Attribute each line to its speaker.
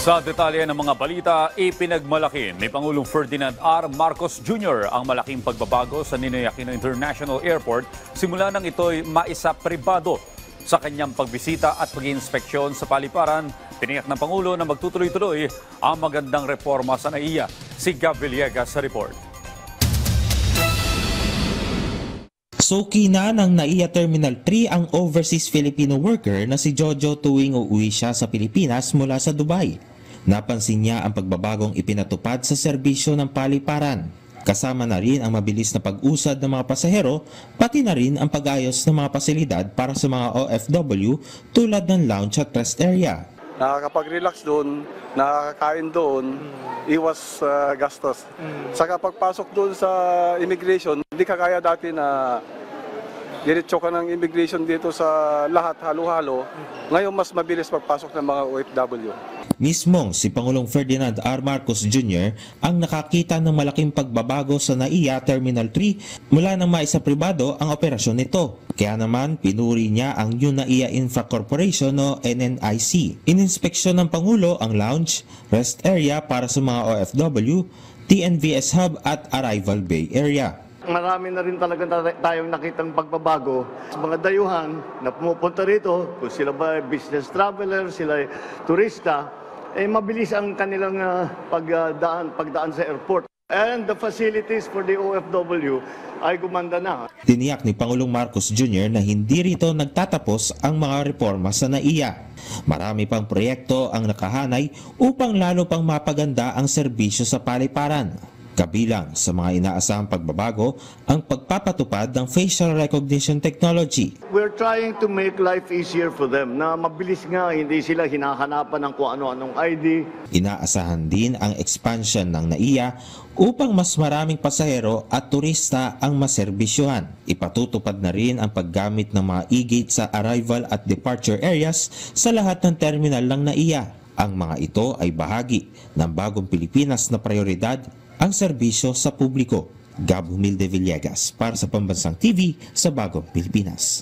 Speaker 1: Sa detalye ng mga balita, ipinagmalaki ni Pangulong Ferdinand R. Marcos Jr. ang malaking pagbabago sa Ninoy Aquino International Airport simula nang ito'y maisa pribado. Sa kanyang pagbisita at pag-iinspeksyon sa paliparan, tiniyak ng Pangulo na magtutuloy-tuloy ang magandang reforma sa NAIA. Si Gab Villegas sa report.
Speaker 2: Suki na ng NAIA Terminal 3 ang overseas Filipino worker na si Jojo tuwing uuwi siya sa Pilipinas mula sa Dubai. Napansin niya ang pagbabagong ipinatupad sa serbisyo ng paliparan. Kasama na rin ang mabilis na pag-usad ng mga pasahero, pati na rin ang pag-ayos ng mga pasilidad para sa mga OFW tulad ng lounge at rest area.
Speaker 3: Nakakapag-relax doon, nakakain doon, iwas gastos. Saka pagpasok doon sa immigration, hindi kagaya dati na diretso ka ng immigration dito sa lahat, halo-halo. Ngayon mas mabilis pagpasok ng mga OFW.
Speaker 2: Mismong si Pangulong Ferdinand R. Marcos Jr. ang nakakita ng malaking pagbabago sa NAIA Terminal 3 mula nang maisa pribado ang operasyon nito. Kaya naman pinuri niya ang New NAIA Infra Corporation o NNIC. Ininspeksyon ng Pangulo ang lounge, rest area para sa mga OFW, TNVS Hub at Arrival Bay Area.
Speaker 4: Marami na rin talaga tayong nakitang pagbabago sa mga dayuhan na pumupunta rito, kung sila ba business traveler, sila turista, mabilis ang kanilang pagdaan sa airport. And the facilities for the OFW ay gumanda na.
Speaker 2: Tiniyak ni Pangulong Marcos Jr. na hindi rito nagtatapos ang mga reforma sa NAIA. Marami pang proyekto ang nakahanay upang lalo pang mapaganda ang serbisyo sa paliparan. Kabilang sa mga inaasahang pagbabago ang pagpapatupad ng facial recognition technology.
Speaker 4: We're trying to make life easier for them na mabilis nga, hindi sila hinahanapan ng kung ano-anong ID.
Speaker 2: Inaasahan din ang expansion ng NAIA upang mas maraming pasahero at turista ang maserbisyohan. Ipatutupad na rin ang paggamit ng mga e-gate sa arrival at departure areas sa lahat ng terminal ng NAIA. Ang mga ito ay bahagi ng bagong Pilipinas na prioridad ang serbisyo sa publiko. Gab Humilde Villegas para sa Pambansang TV sa Bagong Pilipinas.